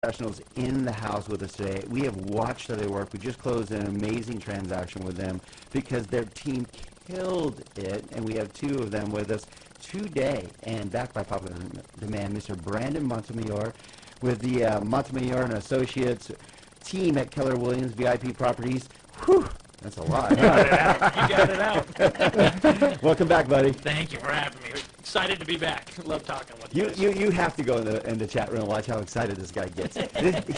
professionals in the house with us today. We have watched how they work. We just closed an amazing transaction with them because their team killed it, and we have two of them with us today. And backed by popular demand, Mr. Brandon Montemayor with the Montemayor and Associates team at Keller Williams VIP Properties. Whew, that's a lot. You got it out. Welcome back, buddy. Thank you for having me. Excited to be back. Love talking with you. You have to go in the chat room and watch how excited this guy gets.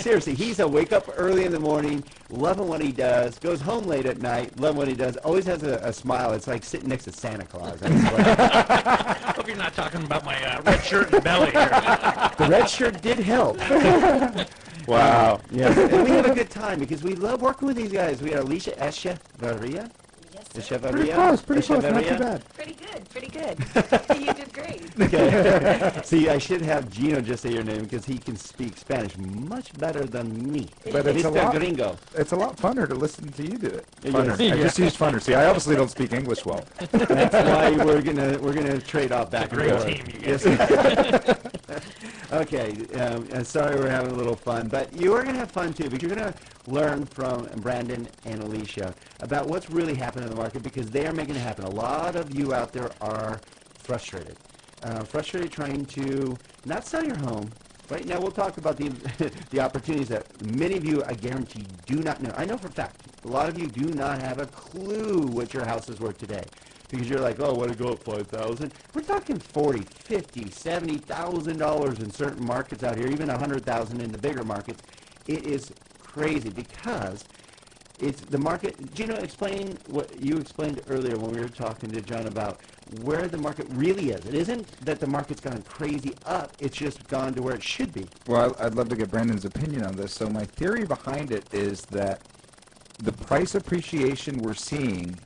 Seriously, he's a wake up early in the morning, loving what he does, goes home late at night, loving what he does, always has a smile. It's like sitting next to Santa Claus. I hope you're not talking about my red shirt and belly here. The red shirt did help. Wow. Yes. And we have a good time because we love working with these guys. We have Alicia Echevarria. Yes, sir. Pretty close, not too bad. Pretty good. You did great. Okay. See, I should have Gino just say your name because he can speak Spanish much better than me. But it's Mr. Gringo. It's a lot funner to listen to you do it. Funner. Yes. I just used funner. See, I obviously don't speak English well. That's why we're gonna trade off back and forth. Great team, you guys. Okay, sorry we're having a little fun, but you are going to have fun too, because you're going to learn from Brandon and Alicia about what's really happening in the market, because they are making it happen. A lot of you out there are frustrated. Frustrated trying to not sell your home. Right now we'll talk about the opportunities that many of you, I guarantee, do not know. I know for a fact, a lot of you do not have a clue what your house is worth today. Because you're like, oh, what, it go up $5,000? We're talking $40,000, $50,000, $70,000 in certain markets out here, even $100,000 in the bigger markets. It is crazy because it's the market. Gino, explain what you explained earlier when we were talking to John about where the market really is. It isn't that the market's gone crazy up. It's just gone to where it should be. Well, I'd love to get Brandon's opinion on this. So my theory behind it is that the price appreciation we're seeing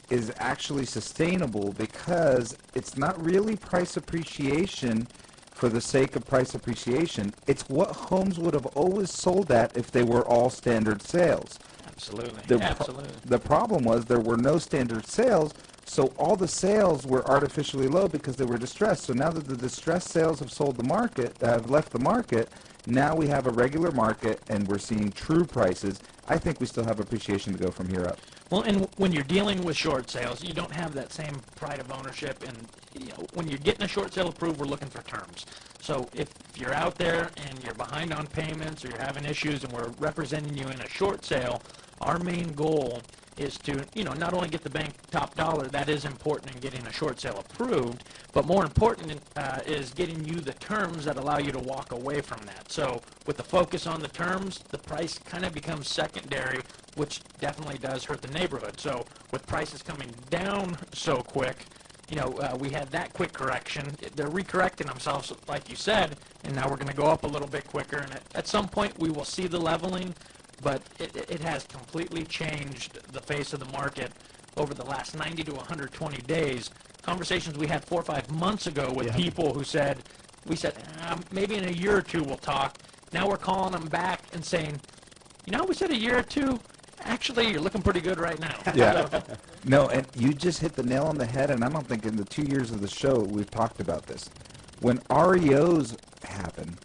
is actually sustainable because it's not really price appreciation for the sake of price appreciation. It's what homes would have always sold at if they were all standard sales. Absolutely. Absolutely. The problem was there were no standard sales, so all the sales were artificially low because they were distressed. So now that the distressed sales have left the market, now we have a regular market and we're seeing true prices. I think we still have appreciation to go from here up. Well, and when you're dealing with short sales, you don't have that same pride of ownership. And when you're getting a short sale approved, we're looking for terms. So if you're out there and you're behind on payments or you're having issues and we're representing you in a short sale, our main goal is to, not only get the bank top dollar, that is important in getting a short sale approved, but more important is getting you the terms that allow you to walk away from that. So with the focus on the terms, the price kind of becomes secondary, which definitely does hurt the neighborhood. So with prices coming down so quick, we had that quick correction. They're recorrecting themselves, like you said, and now we're going to go up a little bit quicker. And at some point, we will see the leveling, but it has completely changed the face of the market over the last 90 to 120 days. Conversations we had 4 or 5 months ago with people who said, maybe in a year or two we'll talk. Now we're calling them back and saying, we said a year or two. Actually, you're looking pretty good right now. Yeah. No, and you just hit the nail on the head, and I don't think in the 2 years of the show we've talked about this. When REOs happen,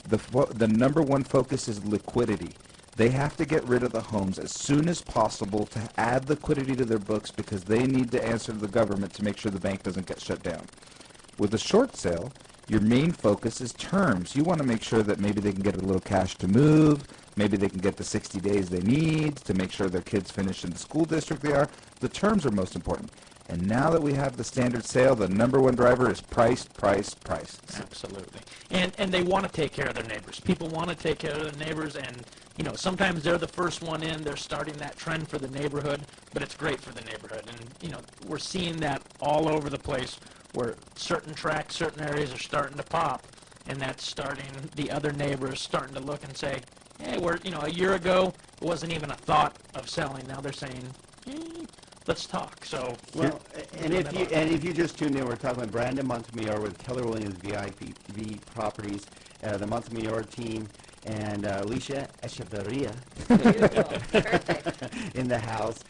the number one focus is liquidity. They have to get rid of the homes as soon as possible to add liquidity to their books because they need to answer to the government to make sure the bank doesn't get shut down. With a short sale, your main focus is terms. You want to make sure that maybe they can get a little cash to move, maybe they can get the 60 days they need to make sure their kids finish in the school district they are. The terms are most important. And now that we have the standard sale, the number one driver is price, price, price. Absolutely. And they want to take care of their neighbors. People want to take care of their neighbors, and sometimes they're the first one in. They're starting that trend for the neighborhood, but it's great for the neighborhood. And we're seeing that all over the place where certain tracks, certain areas are starting to pop, and that's starting the other neighbors starting to look and say, hey, a year ago it wasn't even a thought of selling. Now they're saying, let's talk. So, well, and if you just tuned in, we're talking with Brandon Montemayor with Keller Williams VIP Properties, the Montemayor team, and Alicia Echevarria in the house,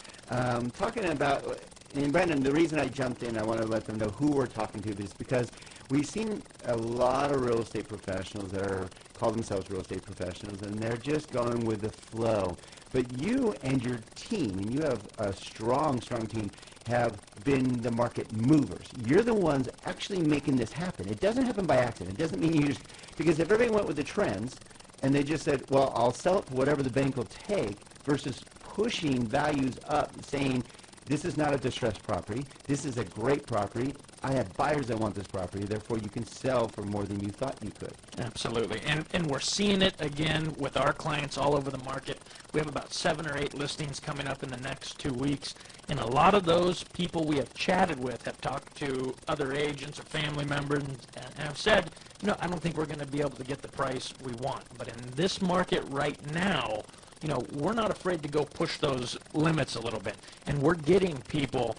talking about. And Brandon, the reason I jumped in, I want to let them know who we're talking to, is because we've seen a lot of real estate professionals that are call themselves real estate professionals, and they're just going with the flow. But you and your team, and you have a strong, strong team, have been the market movers. You're the ones actually making this happen. It doesn't happen by accident. It doesn't mean you just, because if everybody went with the trends and they just said, well, I'll sell it for whatever the bank will take, versus pushing values up, saying, this is not a distressed property. This is a great property. I have buyers that want this property. Therefore, you can sell for more than you thought you could. Absolutely. And we're seeing it again with our clients all over the market. We have about 7 or 8 listings coming up in the next 2 weeks. And a lot of those people we have chatted with have talked to other agents or family members and have said, you know, I don't think we're going to be able to get the price we want. But in this market right now, you know, we're not afraid to go push those limits a little bit. And we're getting people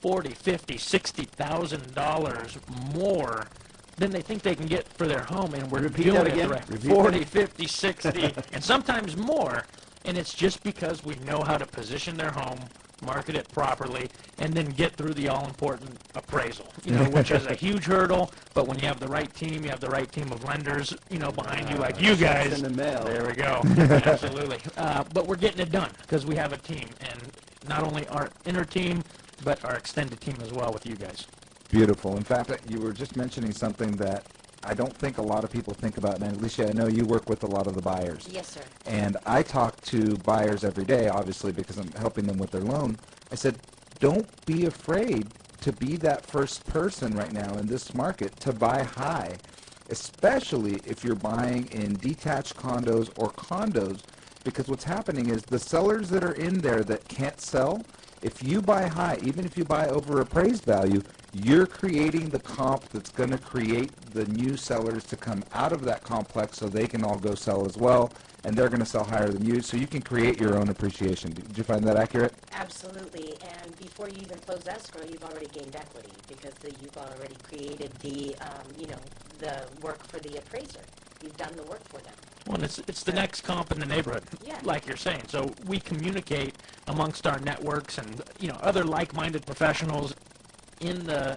$40,000, $50,000, $60,000 more than they think they can get for their home, and we're Repeat doing that it again. right. Repeat 40, that. 50, 60, and sometimes more. And it's just because we know how to position their home, market it properly, and then get through the all-important appraisal, you know, which is a huge hurdle. But when you have the right team, you have the right team of lenders, you know, behind you, like you guys. In the mail. There we go. Absolutely. But we're getting it done because we have a team, and not only our inner team, but our extended team as well with you guys. Beautiful. In fact, you were just mentioning something that I don't think a lot of people think about. And Alicia, I know you work with a lot of the buyers. Yes, sir. And I talk to buyers every day, obviously, because I'm helping them with their loan. I said, don't be afraid to be that first person right now in this market to buy high, especially if you're buying in detached condos or condos, because what's happening is the sellers that are in there that can't sell, if you buy high, even if you buy over appraised value, you're creating the comp that's going to create the new sellers to come out of that complex so they can all go sell as well, and they're going to sell higher than you, so you can create your own appreciation. Did you find that accurate? Absolutely. And before you even close escrow, you've already gained equity because you've already created the, the work for the appraiser. You've done the work for them. Well, it's the next comp in the neighborhood, Yeah. like you're saying. So we communicate amongst our networks and, you know, other like-minded professionals in our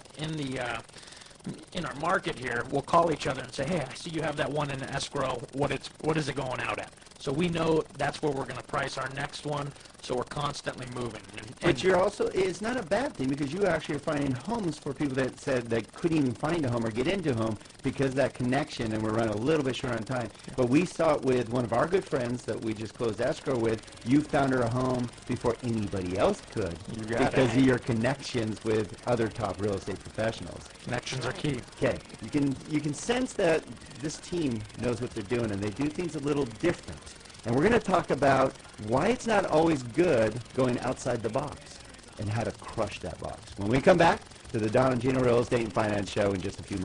market here. We'll call each other and say, hey, I see you have that one in escrow. What is it going out at? So we know that's where we're going to price our next one. So we're constantly moving. But you're also, it's not a bad thing because you actually are finding homes for people that said they couldn't even find a home or get into a home because of that connection, and we're running a little bit short on time. But we saw it with one of our good friends that we just closed escrow with. You found her a home before anybody else could because of your connections with other top real estate professionals. Connections are key. Okay, you can sense that this team knows what they're doing, and they do things a little different. And we're going to talk about why it's not always good going outside the box and how to crush that box when we come back to the Don and Gino Real Estate and Finance Show in just a few minutes.